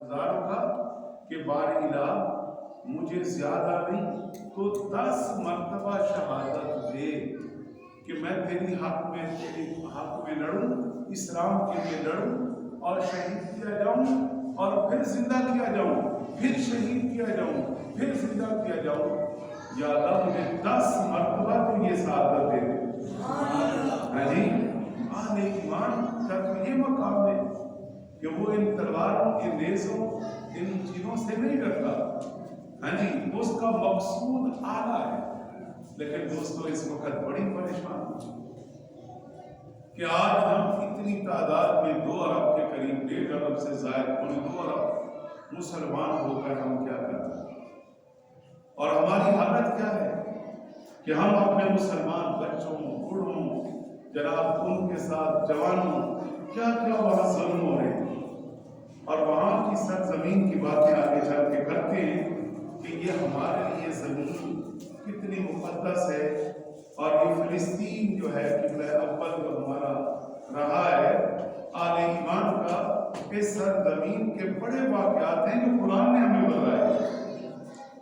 ہزاروں کا کہ بار الہ مجھے زیادہ نہیں تو 10 مرتبہ شہادت دے کہ میں تیری حق میں لڑوں، اسلام کے لیے لڑوں اور شہید کیا جاؤں اور پھر زندہ کیا جاؤں، پھر شہید کیا جاؤں، پھر زندہ کیا جاؤں۔ یا اللہ مجھے 10 مرتبہ تو یہ شہادت دے دے۔ ہاں جی، اہل ایمان کا تو یہ مقام ہے کہ وہ ان تلواروں، ان نیزوں، ان چیزوں سے نہیں ڈرتا۔ ہاں جی، اس کا مقصود اعلیٰ ہے۔ لیکن دوستو اس وقت بڑی پریشانی کہ آج ہم اتنی تعداد میں 2 ارب کے قریب، 1.5 ارب سے زائد، 2 ارب مسلمان ہو کر ہم کیا کرتے ہیں؟ اور ہماری حالت کیا ہے کہ ہم اپنے مسلمان بچوں، بوڑھوں، جناب ان کے ساتھ جوانوں، کیا کیا وہاں ظلم ہو رہے ہیں، اور وہاں کی سرزمین کی باتیں آگے چل کے کرتے ہیں کہ یہ ہمارے لیے زمین کتنی مقدس ہے، اور یہ فلسطین جو ہے قبلہ اول جو ہمارا رہا ہے آل ایمان کا، اس سرزمین کے بڑے واقعات ہیں جو قرآن نے ہمیں بتائے۔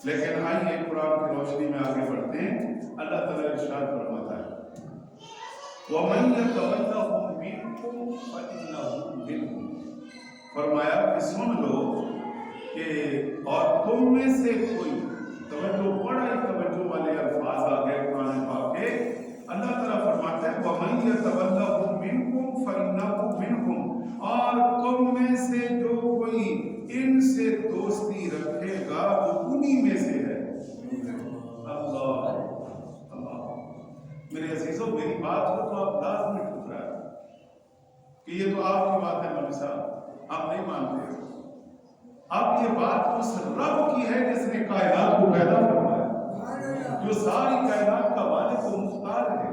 لیکن آئیے قرآن کی روشنی میں آگے بڑھتے ہیں۔ اللہ تعالیٰ ارشاد فرماتا ہے وَمَن يَتَوَلَّهُم مِّنكُمْ فَإِنَّهُ مِنْهُمْ، فرمایا کہ سن لو کہ اور تم میں سے کوئی، توجہ، بڑا ہی توجہ والے الفاظ آ گئے قرآن پاک کے۔ اللہ تعالیٰ فرماتا ہے وَمَن يَتَوَلَّهُم مِّنكُمْ فَإِنَّهُ مِنْهُمْ، اور تم میں سے جو کوئی ان سے دوستی رکھے گا وہ انہی میں سے ہے۔ اللہ اللہ، میرے عزیزوں میری بات کو تو آپ لازمی ٹھکرا ہے کہ یہ تو آپ کی بات ہے مولوی صاحب، آپ نہیں مانتے۔ اب یہ بات اس رب کی ہے جس نے کائنات کو پیدا فرمایا، جو ساری کائنات کا مالک و مختار ہے،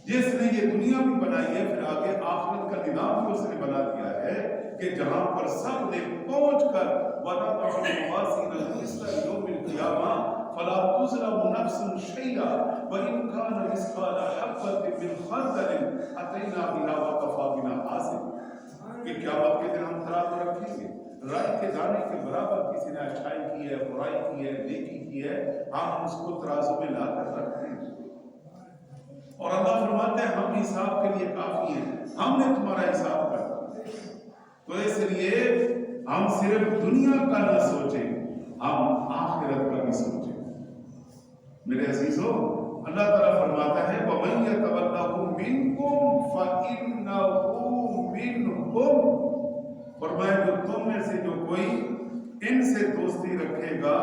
جس نے یہ دنیا بھی بنائی ہے، پھر آگے آخرت کا نظام بھی اس نے بنا دیا ہے کہ جہاں پر سب نے پہنچ کر وَنَضَعُ الْمَوَازِينَ الْقِسْطَ لِيَوْمِ الْقِيَامَةِ فَلَا تُظْلَمُ نَفْسٌ شَيْئًا وَإِنْ كَانَ مِثْقَالَ حَبَّةٍ مِّنْ خَرْدَلٍ أَتَيْنَا بِهَا وَكَفَىٰ بِنَا حَاسِبِينَ، کہ قیامت کے دن ہم ترازو رکھیں گے، رائی کے دانے کے برابر کسی نے اچھائی کی ہے، برائی کی ہے، نیکی کی ہے، ہم اس کو ترازو میں لا کر رکھتے ہیں۔ اور اللہ فرماتے ہیں ہم حساب کے لیے کافی ہیں، ہم نے تمہارا حساب کر دیا۔ تو اس لیے ہم صرف دنیا کا نہ سوچیں، ہم آخرت کا بھی سوچیں۔ میرے عزیزو، اللہ تعالیٰ فرماتا ہے وَمَن يَتَوَلَّهُم مِّنكُمْ فَإِنَّهُ مِنْهُمْ، فرمایا جو تم میں سے جو کوئی ان سے دوستی رکھے گا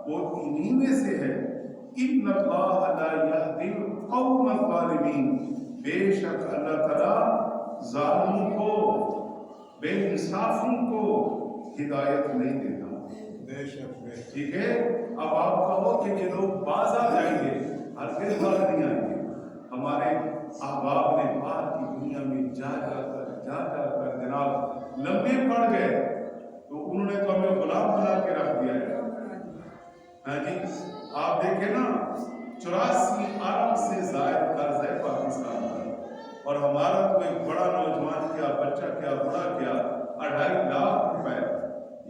وہ انہی میں سے ہے۔ إِنَّ اللَّهَ لَا يَهْدِي الْقَوْمَ الظَّالِمِينَ، بے شک اللہ تعالیٰ ظالموں کو، بے انصافوں کو ہدایت نہیں دیتا۔ بے شک، ٹھیک ہے۔ اب آپ کہو کہ یہ لوگ باز آ جائیں گے، ہرگز باز نہیں آئیں گے۔ ہمارے احباب نے باہر کی دنیا میں جا کر جناب لمبے پڑ گئے، تو انہوں نے تو ہمیں غلام بنا کے رکھ دیا ہے۔ ہاں جی، آپ دیکھیں نا 84 ارب سے زائد قرض ہے پاکستان کا، اور ہمارا تو ایک بڑا نوجوان کیا، بچہ کیا، بڑا کیا، 2.5 لاکھ روپے،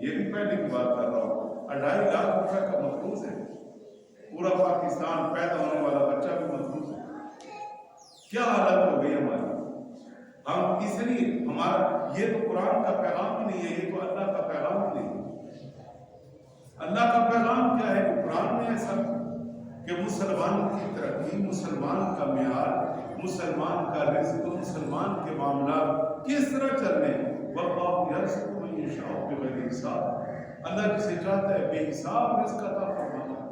یہ بھی پہلے کی بات کر رہا ہوں، 2.5 لاکھ روپے کا مقروض ہے۔ پورا پاکستان پیدا ہونے والا بچہ بھی مقروض ہے۔ کیا حالت ہو گئی ہماری؟ ہم اس لیے ہمارا یہ تو قرآن کا پیغام ہی نہیں ہے، یہ تو اللہ کا پیغام ہی نہیں ہے۔ اللہ کا پیغام کیا ہے کہ قرآن میں ایسا کہ مسلمان کی ترقی، مسلمان کا معیار، مسلمان کا رزق، مسلمان کے معاملات کس طرح چلنے ہیں۔ وَاللَّهُ يَرْزُقُ مَن يَشَاءُ بِغَيْرِ حِسَاب، اللہ جسے چاہتا ہے بے حساب رزق عطا فرماتا ہے۔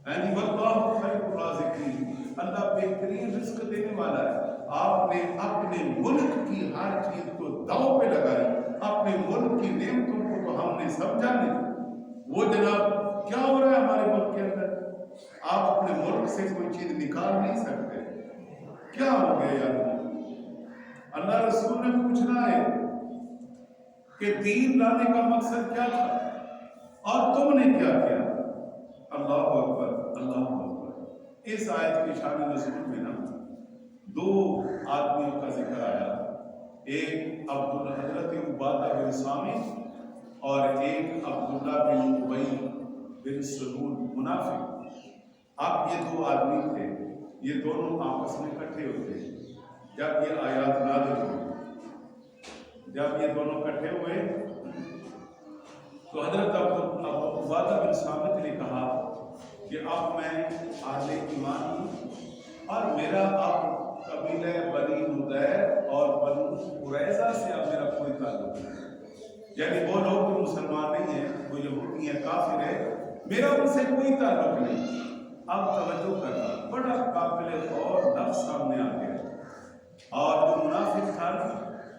یعنی وَاللَّهُ خَيْرُ الرَّازِقِينَ، اللہ بہترین رزق دینے والا ہے۔ آپ نے اپنے ملک کی ہر چیز کو داؤ پہ لگائی، اپنے ملک کی نعمتوں کو تو ہم نے سمجھا نہیں۔ وہ جناب کیا ہو رہا ہے ہمارے ملک کے اندر؟ آپ اپنے ملک سے کوئی چیز نکال نہیں سکتے، کیا ہو گیا یار؟ اللہ رسول نے پوچھنا ہے کہ دین لانے کا مقصد کیا تھا اور تم نے کیا کیا؟ اللہ اکبر، اللہ اکبر۔ اس آیت کی شان نزول میں نا 2 آدمیوں کا ذکر آیا، ایک حضرت عبادہ بن صامت اور ایک عبداللہ بن ابی بن سلول منافق. اب یہ دو آدمی تھے، یہ دونوں آپس میں اکٹھے ہوتے ہیں. جب یہ آیات نازل ہوئی، جب یہ دونوں اکٹھے ہوئے تو حضرت ابو عبادہ بن صامت نے کہا کہ اب میں اہل ایمان ہوں اور میرا اب قبیلہ بنی نضیر اور بنو قریظہ سے اب میرا کوئی تعلق نہیں. یعنی وہ لوگ جو مسلمان نہیں ہیں، وہ یہودی ہیں، کافر ہیں، میرا ان سے کوئی تعلق نہیں. اب توجہ کرنا، بڑا قابل غور لفظ سامنے آ گیا. اور جو منافق تھا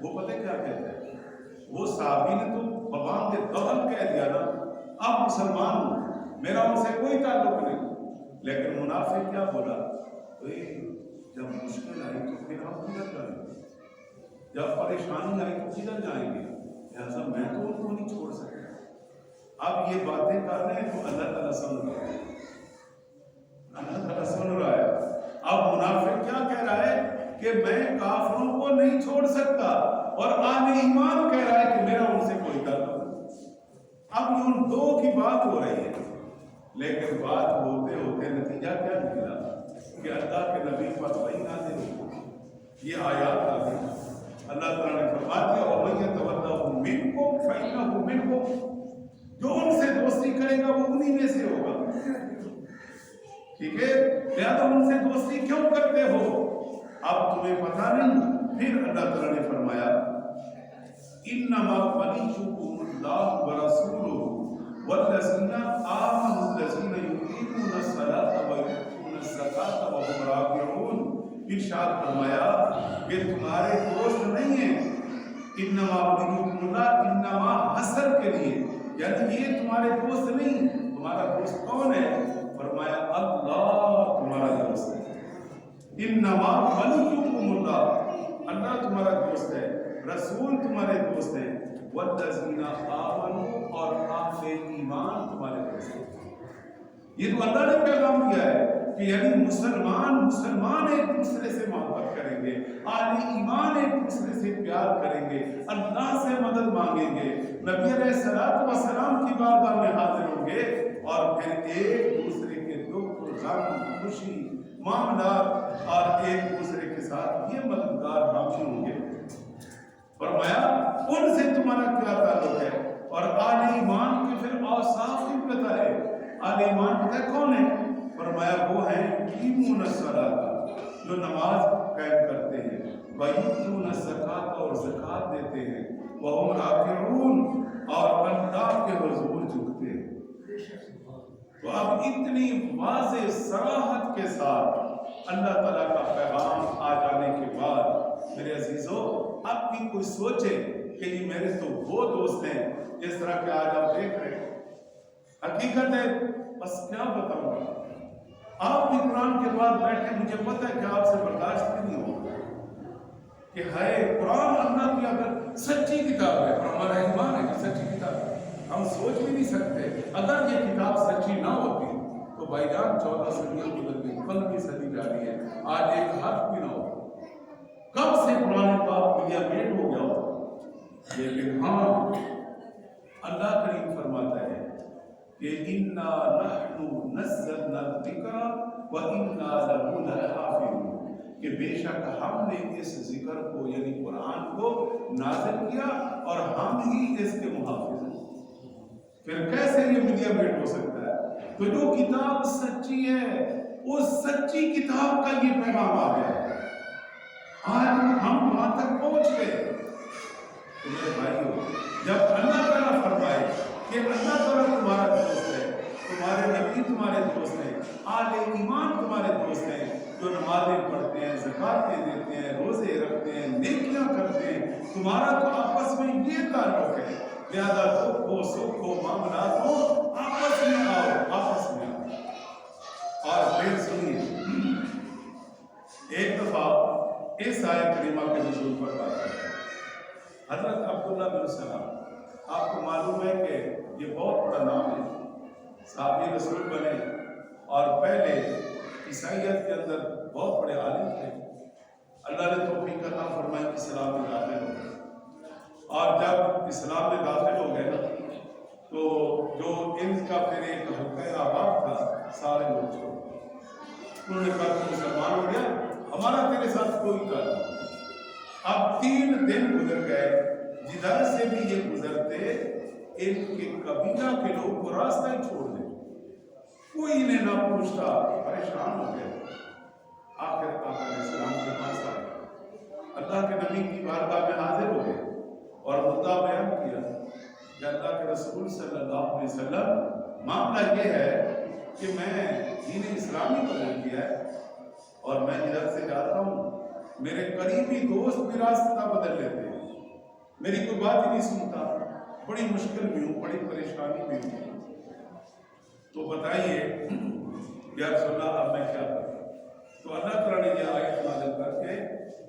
وہ پتہ کیا کہتا ہے، وہ صحابی نے تو ببام کے دغل کہہ دیا نا، اب مسلمان ہوں، میرا ان سے کوئی تعلق نہیں. لیکن منافق کیا بولا، جب مشکل آئی تو پھر ہم کدھر جائیں گے، جب پریشانی آئی تو کدھر جائیں گے، لہٰذا میں تو ان کو نہیں چھوڑ سکتا. اب یہ باتیں کر رہے ہیں تو اللہ تعالیٰ سن رہا ہے، اللہ تعالیٰ سن رہا ہے. اب منافق کیا کہہ رہا ہے کہ میں کافروں کو نہیں چھوڑ سکتا، اور اہل ایمان کہہ رہا ہے کہ میرا ان سے کوئی تعلق نہیں. اب یہ ان دو کی بات ہو رہی ہے، لیکن بات ہوتے ہوتے نتیجہ کیا نکلا کہ اللہ کے نبی پر وحی نازل ہوئی، یہ آیات آ گئی. اللہ تعالیٰ نے فرما دیا وَمَن يَتَوَلَّهُم مِّنكُمْ فَإِنَّهُ مِنكُمْ، جو ان سے دوستی کرے گا وہ انہی میں سے ہوگا. ٹھیک ہے، لہذا ان سے دوستی کیوں کرتے ہو، اب تمہیں پتہ نہیں. پھر اللہ تعالیٰ نے فرمایا انما ولیکم اللہ ورسولہ والذین آمنوا الذین یقیمون الصلاۃ ویؤتون الزکاۃ وهم راکعون. ارشاد فرمایا کہ تمہارے دوست نہیں ہیں. انما ولیکم اللہ، انما حسر کے لیے، یعنی یہ تمہارے دوست نہیں. تمہارا دوست کون ہے؟ فرمایا اللہ تمہارا دوست ہے. انما ولیکم اللہ، اللہ تمہارا دوست ہے، رسول تمہارے دوست ہیں، والذین آمنوا اور اہل ایمان تمہارے دوست ہیں. یہ تو اللہ نے پیغام دیا ہے کہ یعنی مسلمان ایک دوسرے سے محبت کریں گے، اہل ایمان ایک دوسرے سے پیار کریں گے، اللہ سے مدد مانگیں گے، نبی علیہ الصلوۃ والسلام کی بارگاہ میں حاضر ہوں گے، اور پھر ایک دوسرے کے دکھ غم خوشی معاملات اور ایک دوسرے کے ساتھ یہ مددگار حامی ہوں گے. فرمایا ان سے تمہارا کیا تعلق ہے. اور اہل ایمان کے پھر اوصاف بھی بتائے. اہل ایمان پتہ ہے کون ہے؟ فرمایا وہ ہیں یقیمون الصلاۃ، جو نماز قائم کرتے ہیں، ویؤتون الزکاۃ اور زکات دیتے ہیں، وہم راکعون اور اللہ کے حضور جھکتے ہیں. تو اب اتنی واضح صراحت کے ساتھ اللہ تعالیٰ کا پیغام آ جانے کے بعد میرے عزیزو، اب بھی کوئی سوچے کہ یہ میرے تو وہ دوست ہیں جس طرح کہ آج آپ دیکھ رہے ہیں. حقیقت ہے بس کیا بتاؤں گا، آپ بھی قرآن کے بعد بیٹھے، مجھے پتہ ہے کہ آپ سے برداشت بھی نہیں ہوگا کہ ہے قرآن اللہ کی اگر سچی کتاب ہے اور ہمارا ایمان ہے کہ سچی کتاب ہے. ہم سوچ بھی نہیں سکتے اگر یہ کتاب سچی نہ ہوتی تو بھائی جان 14 صدیاں گزر گئی، 15ویں صدی جا رہی ہے، آج ایک حرف بھی نہ ہو. کب سے قرآن پاک میڈیا میٹ ہو گیا ہو. لیکن ہاں اللہ کریم فرماتا ہے کہ اِنَّا نَحْنُ نَزَّلْنَا الذِّكْرَ وَإِنَّا لَهُ لَحَافِظُونَ، کہ بے شک ہم نے اس ذکر کو یعنی قرآن کو نازل کیا اور ہم ہی اس کے محافظ ہیں. پھر کیسے یہ میڈیا میٹ ہو سکتا ہے؟ تو جو کتاب سچی ہے اس سچی کتاب کا یہ پیغام آ گیا ہے. آج ہم وہاں تک پہنچ گئے. تو میرے بھائیو، جب اللہ تعالیٰ فرمائے کہ اللہ تعالیٰ تمہارا دوست ہے، تمہارے نبی تمہارے دوست ہیں، اہل ایمان تمہارے دوست ہیں، جو نمازیں پڑھتے ہیں، زکاتیں دیتے ہیں، روزے رکھتے ہیں، نیکیاں کرتے ہیں، تمہارا تو آپس میں یہ تعلق ہے، لہذا دکھ ہو سکھ ہو معاملات ہو آپس میں آؤ، آپس میں آؤ. اور پھر سنیے، ایک دفعہ اس آیت کریمہ کے نزول پر بات کرتے ہیں. حضرت عبداللہ بن سلام، آپ کو معلوم ہے کہ یہ بہت بڑا نام ہے، صحابی رسول بنے اور پہلے عیسائیت کے اندر بہت بڑے عالم تھے. اللہ نے توفیق عطا فرمائی کہ اسلام میں داخل ہو گئے، اور جب اسلام میں داخل ہو گئے نا انہوں نے کہا تو مسلمان ہو گیا، ہمارا تیرے ساتھ کوئی تعلق نہیں۔ اب 3 دن گزر گئے، جدھر سے بھی یہ گزرتے ان کے قبیلہ کے لوگ کو راستہ ہی چھوڑ دیں، کوئی انہیں نہ پوچھتا، پریشان ہو گئے۔ آخر آقا علیہ السلام کے پاس آئے، اللہ کے نبی کی بارگاہ میں حاضر ہو گئے اور مدعا بیان کیا کہ اللہ کے رسول صلی اللہ علیہ وسلم، معاملہ یہ ہے کہ میں دین اسلامی قبول کیا ہے اور میں ادھر سے جاتا ہوں، میرے قریبی دوست بھی راستہ بدل لیتے ہیں، میری کوئی بات ہی نہیں سنتا، بڑی مشکل بھی ہوں، بڑی پریشانی بھی ہوں، تو بتائیے یا رسول اللہ اب میں کیا کروں؟ تو اللہ تعالیٰ نے یہ آیت نازل کر کے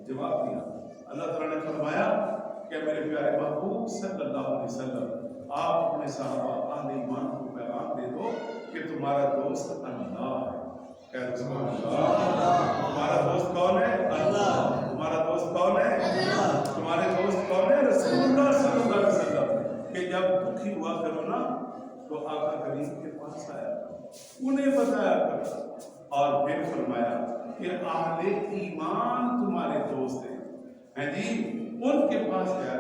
جواب دیا۔ اللہ تعالیٰ نے فرمایا کہ میرے پیارے محبوب صلی اللہ علیہ وسلم، آپ اپنے صحابہ اہل ایمان کو پیغام دے دو کہ تمہارا دوست اللہ ہے۔ تمہارا دوست کون ہے؟ اللہ۔ تمہارا دوست کون ہے؟ اللہ۔ تمہارے دوست کون ہے؟ رسول اللہ صلی اللہ علیہ وسلم، کہ جب دکھی ہوا کرو نا تو آقا کریم کے پاس آیا، انہیں بتایا کرو، اور پھر فرمایا کہ اہل ایمان تمہارے دوست ہیں جی، ان کے پاس گیا،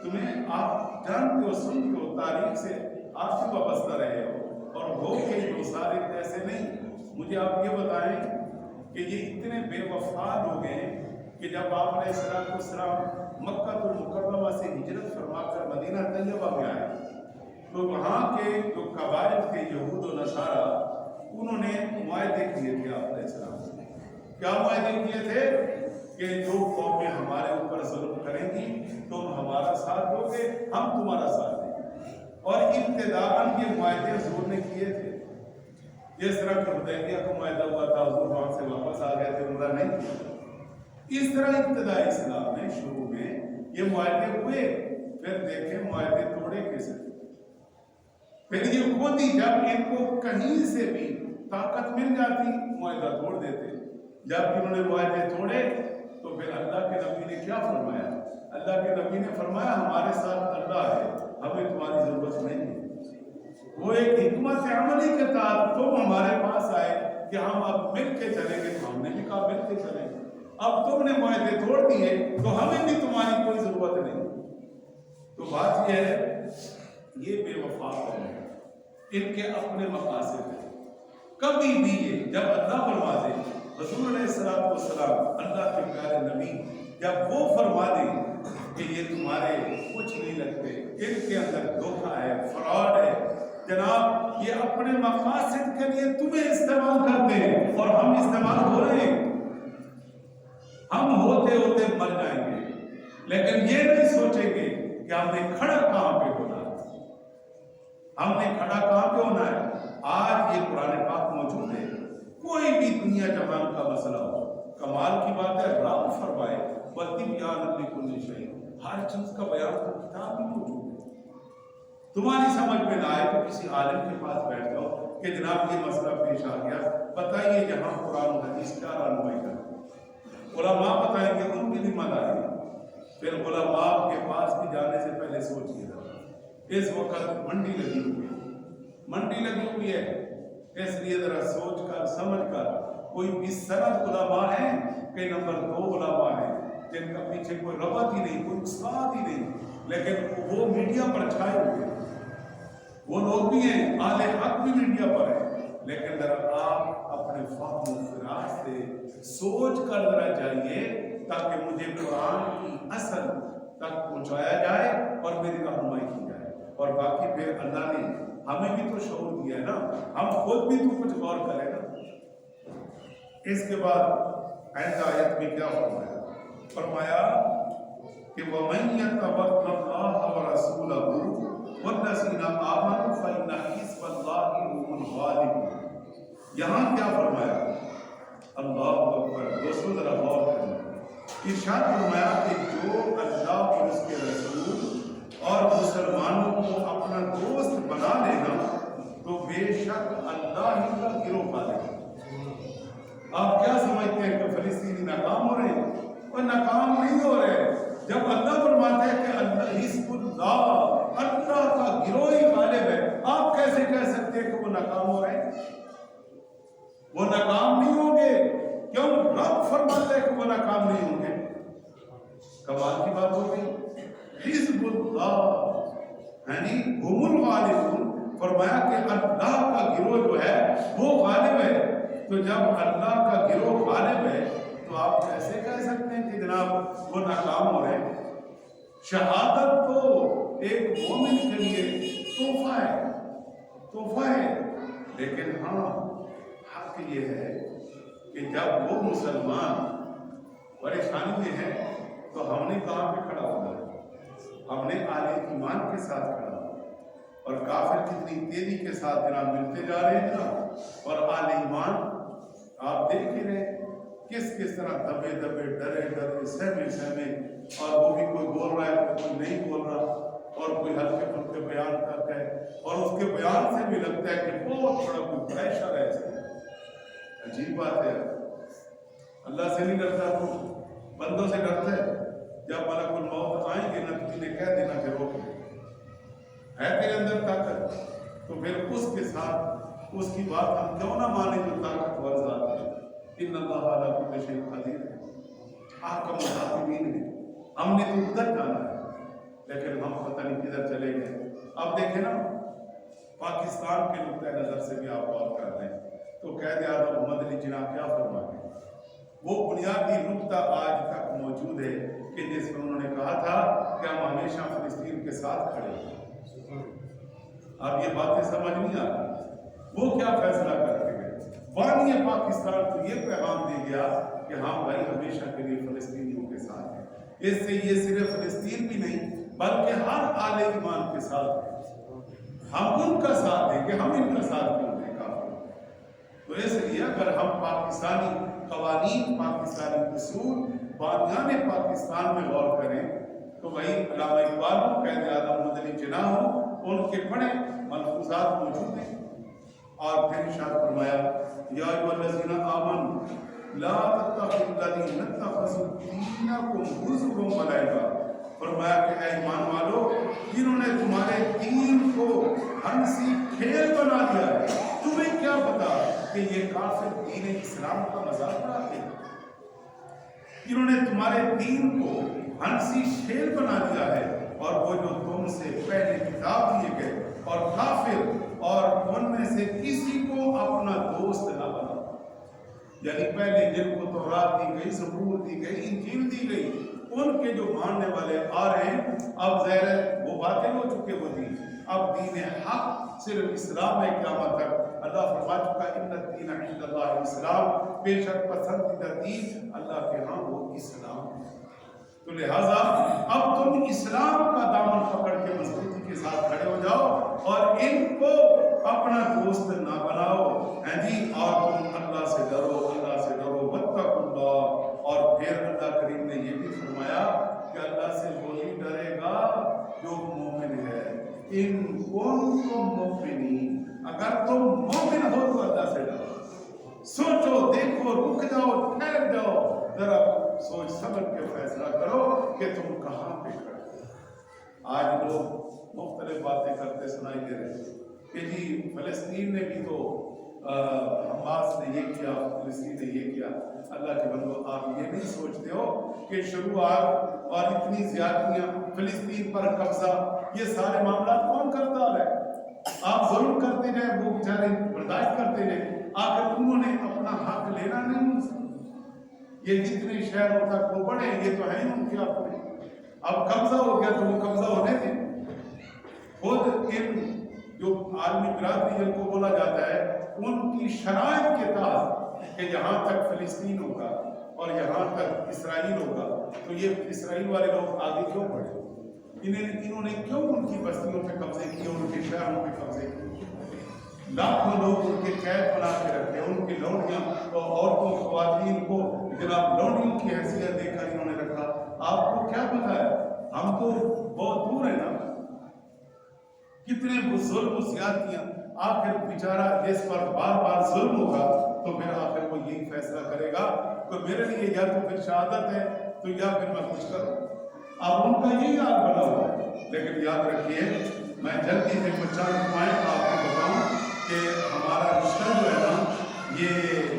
تمہیں آپ جانتے ہو، سنتے ہو، تاریخ سے آپ سے وابستہ رہے ہو، اور وہ کہ جو سارے ایسے نہیں۔ مجھے آپ یہ بتائیں کہ یہ اتنے بے وفا لوگ ہیں کہ جب آپ علیہ السلام مکہ المکرمہ سے ہجرت فرما کر مدینہ طیبہ میں آئے تو وہاں کے جو قبائل تھے یہود و نصارہ، انہوں نے معاہدے کیے تھے آپ علیہ السلام سے۔ کیا معاہدے کیے تھے؟ کہ جو قومیں ہمارے اوپر ظلم کریں گی تم ہمارا ساتھ دو گے، ہم تمہارا ساتھ دیں گے، اور ابتداءً یہ معاہدے حضور نے کیے تھے۔ جس طرح کہ حدیبیہ کا معاہدہ ہوا تھا، حضور وہاں سے واپس آ گئے تھے، عمرہ نہیں کیا۔ اس طرح ابتدائی اسلام میں شروع میں یہ معاہدے ہوئے، پھر دیکھیں معاہدے توڑے کیسے، پھر یہ خود ہی جب ان کو کہیں سے بھی طاقت مل جاتی معاہدہ توڑ دیتے۔ جب انہوں نے معاہدے توڑے تو پھر اللہ کے نبی نے کیا فرمایا؟ اللہ کے نبی نے فرمایا ہمارے ساتھ اللہ ہے، ہمیں تمہاری ضرورت نہیں ہے۔ وہ ایک حکمت عملی کے تحت تم ہمارے پاس آئے کہ ہم اب مل کے چلیں گے، تو ہم نے بھی کہا مل کے چلیں گے۔ اب تم نے معاہدے توڑ دیے تو ہمیں بھی تمہاری کوئی ضرورت نہیں۔ تو بات یہ ہے، یہ بے وفا قوم ہے، ان کے اپنے مقاصد ہیں۔ کبھی بھی یہ جب اللہ فرما دے، رسول علیہ السلام اللہ کے پیارے نبی جب وہ فرما دیں کہ یہ تمہارے کچھ نہیں لگتے، ان کے اندر دھوکہ ہے، فراڈ ہے، جناب یہ اپنے مقاصد کے لیے تمہیں استعمال کرتے ہیں اور ہم استعمال ہو رہے ہیں، ہم ہوتے ہوتے مر جائیں گے، لیکن یہ نہیں سوچیں گے کہ ہم نے کھڑا کہاں پہ ہونا ہے، ہم نے کھڑا کہاں پہ ہونا ہے۔ آج یہ قرآن پاک موجود ہے، کوئی بھی دنیا جہان کا مسئلہ ہو، کمال کی بات ہے رب فرمائے وَتِبْيَانًا لِكُلِّ شَيْءٍ، ہر چیز کا بیان تو کتاب میں موجود ہے۔ تمہاری سمجھ میں نہ آئے تو کسی عالم کے پاس بیٹھ جاؤ کہ جناب یہ مسئلہ پیش آ گیا، بتائیے یہاں قرآن و حدیث کیا رہنمائی کرتے، علماء بتائیں گے ان کی ذمہ داری۔ پھر علماء کے پاس بھی جانے سے پہلے سوچیے گا، اس وقت منڈی لگی ہوئی ہے، منڈی لگی ہوئی ہے، اس لیے ذرا سوچ کر سمجھ کر، کوئی 20 سند علماء ہیں کہ نمبر 2 علماء ہیں جن کا پیچھے کوئی ربط ہی نہیں، کوئی استاد ہی نہیں، لیکن وہ میڈیا پر چھائے ہوئے ہیں، وہ لوگ بھی ہیں، اہل حق بھی میڈیا پر ہیں، لیکن ذرا آپ اپنے فہم و فراز سے سوچ کر ذرا جائیے تاکہ مجھے قرآن کی اصل تک پہنچایا جائے اور میری رہنمائی کی جائے، اور باقی پھر اللہ نے ہمیں بھی تو شعور دیا ہے نا، ہم خود بھی تو کچھ غور کریں نا۔ اس کے بعد آئندہ آیت میں کیا فرمایا کہ وَمَن يَتَوَکَّلِ اللَّهَ وَرَسُولَهُ وَالَّذِينَ آمَنُوا فَإِنَّ حِزْبَ اللَّهِ هُمُ الْغَالِبُونَ۔ یہاں کیا فرمایا؟ اللہ اکبر، دوستو ذرا غور کریں، ارشاد فرمایا کہ جو اللہ اور اس کے رسول اور مسلمانوں کو اپنا دوست بنا لینا تو بے شک اللہ ہی کا گروہ پا لے گا۔ آپ کیا سمجھتے ہیں کہ فلسطینی ناکام ہو رہے ہیں؟ وہ ناکام نہیں ہو رہے، جب اللہ فرماتا ہے کہ اللہ حزب اللہ، اللہ کا گروہ ہی غالب ہے، آپ کیسے کہہ سکتے ہیں کہ وہ ناکام ہو رہے ہیں؟ وہ ناکام نہیں ہوں گے. کیوں؟ رب فرماتا ہے کہ وہ ناکام نہیں ہوں گے. کمال کی بات ہو گئی. حزب اللہ یعنی ہم الغالبون. فرمایا کہ اللہ کا گروہ جو ہے وہ غالب ہے. تو جب اللہ کا گروہ غالب ہے تو آپ کیسے کہہ سکتے ہیں کہ جناب وہ ناکام ہو رہے ہیں؟ شہادت تو ایک مومن کے لیے تحفہ ہے. لیکن ہاں حق یہ ہے کہ جب وہ مسلمان پریشانی میں ہے تو ہم نے کہاں پہ کھڑا ہونا ہے؟ ہم نے اہل ایمان کے ساتھ کھڑا ہونا. اور کافر کتنی تیزی کے ساتھ جناب ملتے جا رہے ہیں جناب. اور اہل ایمان آپ دیکھ ہی رہے کس طرح دبے ڈرے سہمے اور وہ بھی کوئی بول رہا ہے کوئی نہیں بول رہا اور کوئی ہلکے پھلکے بیان کرتا ہے اور اس کے بیان سے بھی لگتا ہے کہ بہت بڑا کوئی پریشر ہے. عجیب بات ہے. اللہ سے نہیں ڈرتا تو بندوں سے ڈرتا ہے. جب ملک الموت آئیں گے نا تو انہیں کہہ دینا کہ روک ہے تیرے اندر طاقت تو پھر اس کے ساتھ اس کی بات ہم کیوں نہ مانیں جو طاقتور ذات ہے. ان اللہ علی کل شیء قدیر ہے. حاکم الحاکمین ہے. ہم نے تو ادھر جانا ہے لیکن ہم پتہ نہیں کدھر چلے گئے. اب دیکھیں نا پاکستان کے نقطۂ نظر سے بھی آپ بات کر رہے ہیں تو قائد اعظم محمد علی جناح کیا فرماتے ہیں؟ وہ بنیادی نقطہ آج تک موجود ہے کہ جس میں انہوں نے کہا تھا کہ ہم ہمیشہ فلسطین کے ساتھ کھڑے ہیں. اب یہ باتیں سمجھ نہیں آ رہی. وہ کیا فیصلہ کرتے گئے؟ بانی پاکستان کو یہ پیغام دے گیا کہ ہم بھائی ہمیشہ کے لیے فلسطینیوں کے ساتھ ہیں. اس سے یہ صرف فلسطین بھی نہیں بلکہ ہر اہل ایمان کے ساتھ ہیں. ہم ان کا ساتھ دیں گے, ہم ان کا ساتھ کیوں دیں کافر. تو اس لیے اگر ہم پاکستانی قوانین, پاکستانی اصول, بانیان پاکستان میں غور کریں تو وہی علامہ اقبال ہو, قائد اعظم محمد علی جناح ہو, ان کے بڑے ملفوظات موجود ہیں. اور پھر ارشاد فرمایا یا ایھا الذین آمنوا لا تتخذوا الذین اتخذوا دینکم ہزوا ولعبا. فرمایا کہ اے ایمان والو جنہوں نے تمہارے دین کو ہنسی کھیل بنا دیا ہے, تمہیں کیا پتا کہ یہ کافر دین اسلام کا مذاق بناتے ہیں. جنہوں نے تمہارے دین کو ہنسی کھیل بنا دیا ہے اور وہ جو تم سے پہلے کتاب دیے گئے اور کافر اور ان میں سے کسی کو اپنا دوست نہ بنا. یعنی پہلے جن کو تورات دی گئی, زبور دی گئی, انجیل دی گئی, ان کے جو ماننے والے آ رہے ہیں اب ظاہر ہے وہ باتیں ہو چکے وہ دین. اب دین حق صرف اسلام ہے قیامت تک. اللہ فرما چکا ان الدین عند اللہ اسلام, بے شک پسندیدہ دین اللہ کے ہاں وہ اسلام ہے. تو لہٰذا اب تم اسلام کا دامن پکڑ کے مضبوطی کے ساتھ کھڑے ہو جاؤ اور ان کو اپنا دوست نہ بناؤ ہیں جی. اور تم اللہ سے ڈرو, اللہ سے ڈرو, واتقوا اللہ. اور پھر اللہ کریم نے یہ بھی فرمایا کہ اللہ سے وہی ڈرے گا جو مومن ہے. ان کنتم مؤمنین, اگر تم مومن ہو تو اللہ سے ڈرو. سوچو, دیکھو, رک جاؤ, ٹھہر جاؤ, ذرا سوچ سمجھ کے فیصلہ کرو کہ تم کہاں پہ کھڑے. آج لوگ مختلف باتیں کرتے سنائی دے رہے کہ جی فلسطین نے بھی تو حماس نے یہ کیا, فلسطین نے یہ کیا. اللہ کے بندو, آپ یہ نہیں سوچتے ہو کہ شروعات اور اتنی زیادتیاں, فلسطین پر قبضہ, یہ سارے معاملات کون کرتا آ رہا ہے؟ آپ ظلم کرتے جائیں, وہ بیچارے برداشت کرتے جائیں, آخر انہوں نے اپنا حق لینا نہیں ان سے. یہ جتنے شہروں تک وہ بڑھے یہ تو ہے ان کے اپنے. اب قبضہ ہو گیا تو وہ قبضہ ہونے دیں. خود ان جو عالمی برادری جن کو بولا جاتا ہے ان کی شرائط کے تحت کہ یہاں تک فلسطین ہوگا اور یہاں تک اسرائیل ہوگا, تو یہ اسرائیل والے لوگ آگے کیوں بڑھے؟ انہوں نے کیوں ان کی بستیوں پہ قبضے کیے, ان کے شہروں پہ قبضے کیے؟ لاکھوں لوگ ان کے قید بنا کے رکھے, ان کی لونڈیاں اور عورتوں, خواتین کو جناب لونڈیوں کی حیثیت دے کر انہوں نے رکھا. آپ کو کیا پتا ہے, ہم تو بہت دور ہیں نا. کتنے ظلم و زیادتیاں. آخر بیچارہ جس پر بار بار ظلم ہوگا تو پھر آخر وہ یہی فیصلہ کرے گا کہ میرے لیے یا تو پھر شہادت ہے تو یا پھر میں کچھ کروں. اب ان کا یہی حال بنا ہوا ہے. لیکن یاد رکھیے, میں جلدی سے کچھ چند پوائنٹ آپ کو بتاؤں کہ ہمارا رشتہ جو ہے نا یہ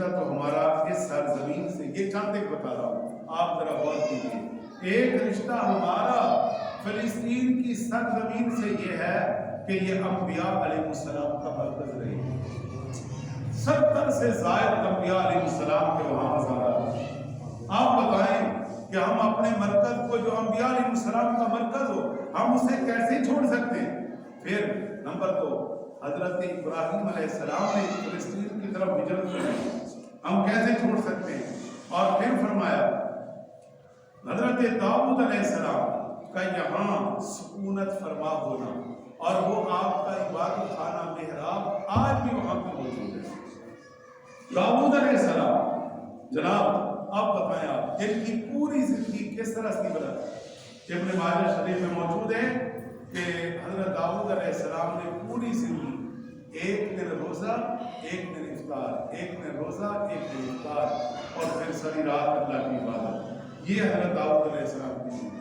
تو ہمارا اس سرزمین سے، یہ چند ایک بتا رہا ہوں، آپ ذرا غور کیجیے، ایک رشتہ ہمارا فلسطین کی سرزمین سے یہ ہے کہ یہ انبیاء علیہ السلام کا مرکز رہی ہے۔ 70 سے زائد انبیاء علیہ السلام کے وہاں مزارات ہیں۔ آپ بتائیں کہ ہم اپنے مرکز کو، جو انبیاء علیہ السلام کا مرکز ہو، ہم اسے کیسے چھوڑ سکتے ہیں؟ پھر نمبر 2، حضرت ابراہیم علیہ السلام نے فلسطین کی طرف ہجرت کی، ہم کیسے چھوڑ سکتے ہیں؟ اور پھر فرمایا حضرت داؤد علیہ السلام کا یہاں سکونت فرما ہونا، اور وہ آپ کا عبادت خانہ محراب آج بھی وہاں پہ موجود ہے۔ داؤد علیہ السلام، جناب آپ بتائیں، آپ جن کی پوری زندگی کس طرح سے بدلا؟ ابن ماجہ شریف میں موجود ہے کہ حضرت داؤد علیہ السلام نے پوری زندگی ایک دن روزہ، ایک دن افطار، ایک دن روزہ، ایک دن افطار، اور پھر ساری رات اللہ کی عبادت، یہ حضرت داؤد علیہ السلام کی زندگی،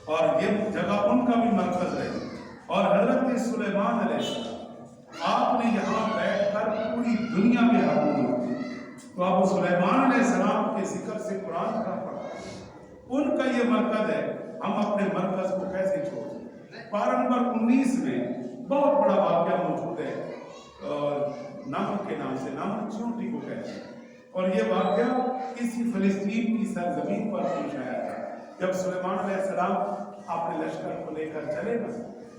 اور یہ جگہ ان کا بھی مرکز ہے۔ اور حضرت سلیمان علیہ السلام، آپ نے یہاں بیٹھ کر پوری دنیا میں حکومت کی، تو اب سلیمان علیہ السلام کے ذکر سے قرآن کا پڑھا، ان کا یہ مرکز ہے، ہم اپنے مرکز کو کیسے چھوڑ دیں؟ پارہ نمبر 19 میں بہت بڑا واقعہ موجود ہے، نمر کے نام سے، نمر چیونٹی کو کہتے ہیں، اور یہ واقعہ کسی فلسطین کی سرزمین پر پیش آیا تھا۔ جب سلیمان علیہ السلام اپنے لشکر کو لے کر چلے گا،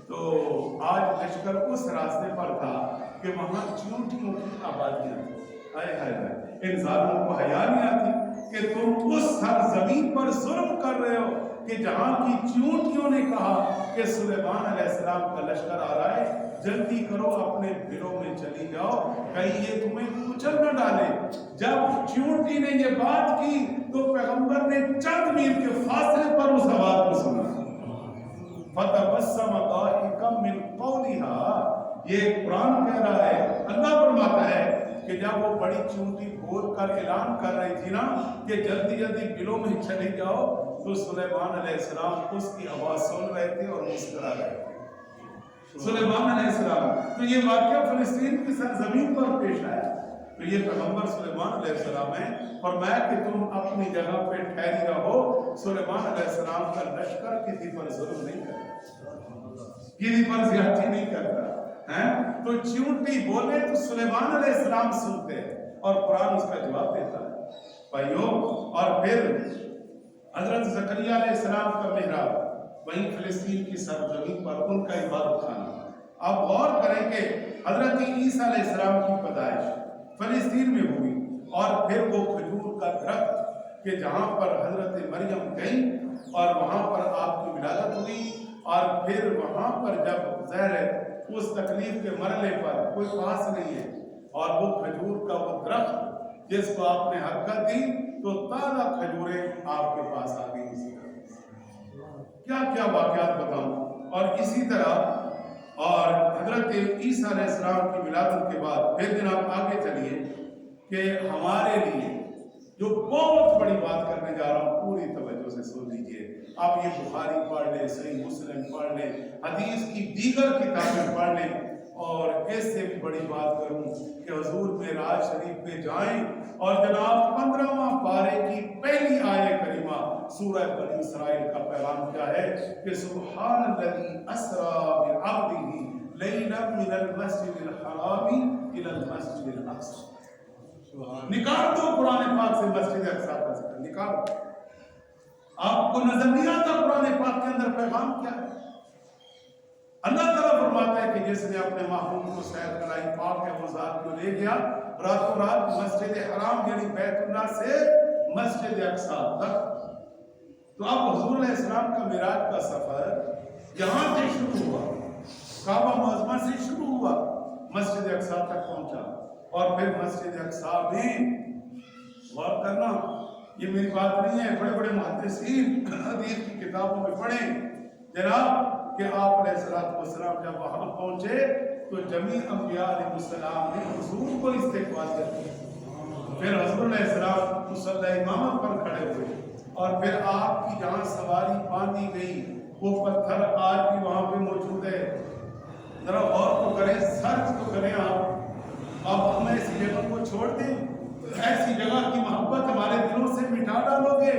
تو آج لشکر اس راستے پر تھا کہ وہاں چیونٹیوں کی آبادیاں تھیں۔ ان ظالموں کو حیا نہیں آتی کہ تم اس سرزمین پر ظلم کر رہے ہو کہ جہاں کی چیونٹیوں نے کہا کہ سلیمان علیہ السلام کا لشکر آ رہا ہے، جلدی کرو اپنے بلوں میں چلی جاؤ، کہیں یہ تمہیں کچل نہ ڈالے۔ جب چیونٹی نے یہ بات کی تو پیغمبر نے چند میل کے فاصلے پر اس آواز کو سنا، فَتَبَسَّمَ ضَاحِكًا مِّن قَوْلِهَا، یہ قرآن کہہ رہا ہے، اللہ فرماتا ہے کہ جب وہ بڑی چیونٹی بول کر اعلان کر رہی تھی نا کہ جلدی جلدی بلوں میں چلی جاؤ، تو سلیمان علیہ السلام اس کی آواز سن رہے تھے اور مسکرا رہے تھے۔ سلیمان علیہ السلام، تو یہ واقعہ فلسطین کی سرزمین پر پیش آیا، تو یہ پیغمبر سلیمان علیہ السلام ہے، فرمایا کہ تم اپنی جگہ پہ ٹھہری رہو، سلیمان علیہ السلام کا لشکر کسی پر ظلم نہیں کرتا، کسی پر زیادتی نہیں کرتا ہے۔ تو چیونٹی بولے تو سلیمان علیہ السلام سنتے ہیں اور قرآن اس کا جواب دیتا ہے بھائیو۔ اور پھر حضرت زکریا علیہ السلام کا محراب وہیں فلسطین کی سرزمین پر، ان کا عبادت خانہ۔ آپ غور کریں کہ حضرت عیسیٰ علیہ السلام کی پیدائش فلسطین میں ہوئی، اور پھر وہ کھجور کا درخت کہ جہاں پر حضرت مریم گئیں اور وہاں پر آپ کی ولادت ہوئی، اور پھر وہاں پر جب ظاہر اس تکلیف کے مرحلے پر کوئی پاس نہیں ہے، اور وہ کھجور کا وہ درخت جس کو آپ نے حرکت دی تو تازہ کھجوریں آپ کے پاس آ گئی۔ اسی طرح کیا کیا واقعات بتاؤں۔ اور اسی طرح اور حضرت عیسیٰ علیہ السلام کی ولادت کے بعد پھر جناب آگے چلیے کہ ہمارے لیے جو بہت بڑی بات کرنے جا رہا ہوں، پوری توجہ سے سن لیجیے۔ آپ یہ بخاری پڑھ لیں، صحیح مسلم پڑھ لیں، حدیث کی دیگر کتابیں پڑھ لیں، اور اس سے بھی بڑی بات کروں کہ حضور معراج شریف پہ جائیں اور جناب 15واں پارے کی پہلی آیہ کریمہ سورہ بنی اسرائیل کا پیغام کیا ہے کہ سبحان الذی اسری بعبدہ لیلا من المسجد الحرام الی المسجد الاقصی۔ نکال دو قرآن پاک سے مسجد اقصی کا ذکر، نکال دو۔ آپ کو نظر نہیں آتا قرآن پاک کے اندر پیغام کیا ہے؟ اللہ تعالیٰ فرماتا ہے کہ جس نے اپنے محبوب کو سیر کرائی، پاک ہے وہ ذات کو لے گیا راتوں رات مسجد حرام یعنی بیت اللہ سے مسجد اقصی تک۔ تو اب حضور علیہ السلام کا معراج کا سفر یہاں سے شروع ہوا، کعبہ معظمہ سے شروع ہوا، مسجد اقصی تک پہنچا، اور پھر مسجد اقصی میں غور کرنا، یہ میری بات نہیں ہے، بڑے بڑے محدثین حدیث کی کتابوں میں پڑھیں جناب کہ آپ علیہ السلام جب وہاں پہنچے تو جمیع انبیاء علیہ السلام نے حضور کو استقبال کیا، پھر حضور علیہ السلام مصلی امامت پر کھڑے ہوئے، اور پھر آپ کی جہاں سواری باندھی گئی وہ پتھر آج بھی وہاں پہ موجود ہے۔ ذرا غور تو کریں، سرچ تو کریں آپ، اب ہمیں اس جگہ کو چھوڑ دیں، ایسی جگہ کی محبت ہمارے دلوں سے مٹا ڈالوگے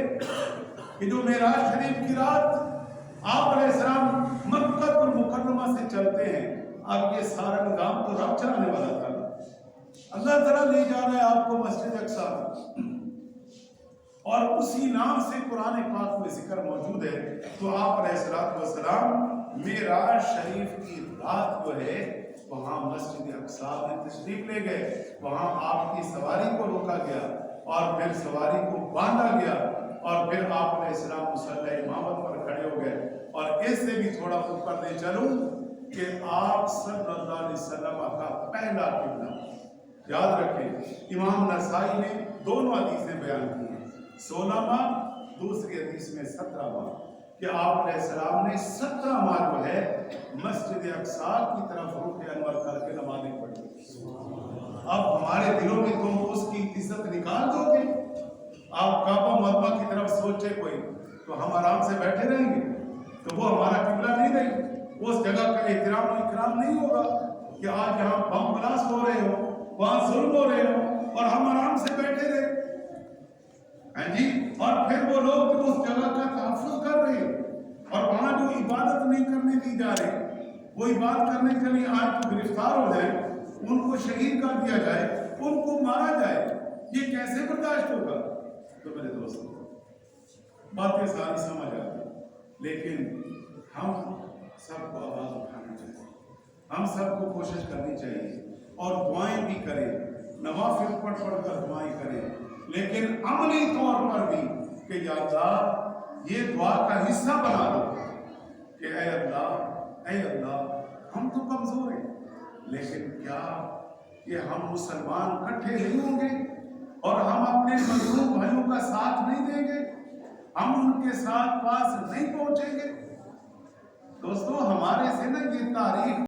کہ جو معراج شریف کی رات آپ علیہ السلام مکہ المکرمہ سے چلتے ہیں. اب یہ سارا نظام تو رب چلانے والا تھا. اللہ تعالیٰ لے جا رہا ہے آپ کو مسجد اقصیٰ اور اسی نام سے قرآن پاک میں ذکر موجود ہے. تو آپ علیہ السلام معراج شریف کی رات جو ہے وہاں مسجد اقصیٰ میں تشریف لے گئے. وہاں آپ کی سواری کو روکا گیا اور پھر سواری کو باندھا گیا اور پھر آپ علیہ السلام مصلی امامت پر کھڑے ہو گئے. اور اس سے بھی تھوڑا اوپر لے چلوں کہ آپ صلی اللہ علیہ وسلم کا پہلا قبلہ یاد رکھیں. امام نسائی نے دونوں حدیثیں بیان کی ہیں, 16واں دوسری حدیث میں 17واں, کہ آپ علیہ السلام نے 17 جو ہے مسجد اقصیٰ کی طرف رخ انور کر کے نمازیں پڑھی. اب ہمارے دلوں میں تم اس کی عزت نکال دو گے. آپ کعبہ معظمہ کی طرف سوچے کوئی تو ہم آرام سے بیٹھے رہیں گے, تو وہ ہمارا قبلہ نہیں رہے. اس جگہ کا احترام و اکرام نہیں ہوگا کہ آج یہاں بم بلاسٹ ہو رہے ہو, وہاں ظلم ہو رہے ہو اور ہم آرام سے بیٹھے رہے ہیں جی. اور پھر وہ لوگ جو اس جگہ کا تحفظ کر رہے اور وہاں جو عبادت نہیں کرنے دی جا رہے, وہ عبادت کرنے کے لیے آج تو گرفتار ہو جائے, ان کو شہید کر دیا جائے, ان کو مارا جائے, یہ کیسے برداشت ہوگا؟ تو میرے دوست باتیں ساری سمجھ آتی, لیکن ہم سب کو آواز اٹھانا چاہیے, ہم سب کو کوشش کرنی چاہیے اور دعائیں بھی کریں, نوافل پڑھ کر دعائیں کریں, لیکن عملی طور پر بھی کہ یا اللہ یہ دعا کا حصہ بنا دو کہ اے اللہ ہم تو کمزور ہیں, لیکن کیا کہ ہم مسلمان اکٹھے نہیں ہوں گے اور ہم اپنے مظلوم بھائیوں کا ساتھ نہیں دیں گے, ہم ان کے ساتھ پاس نہیں پہنچیں گے؟ دوستو ہمارے سے نا یہ تاریخ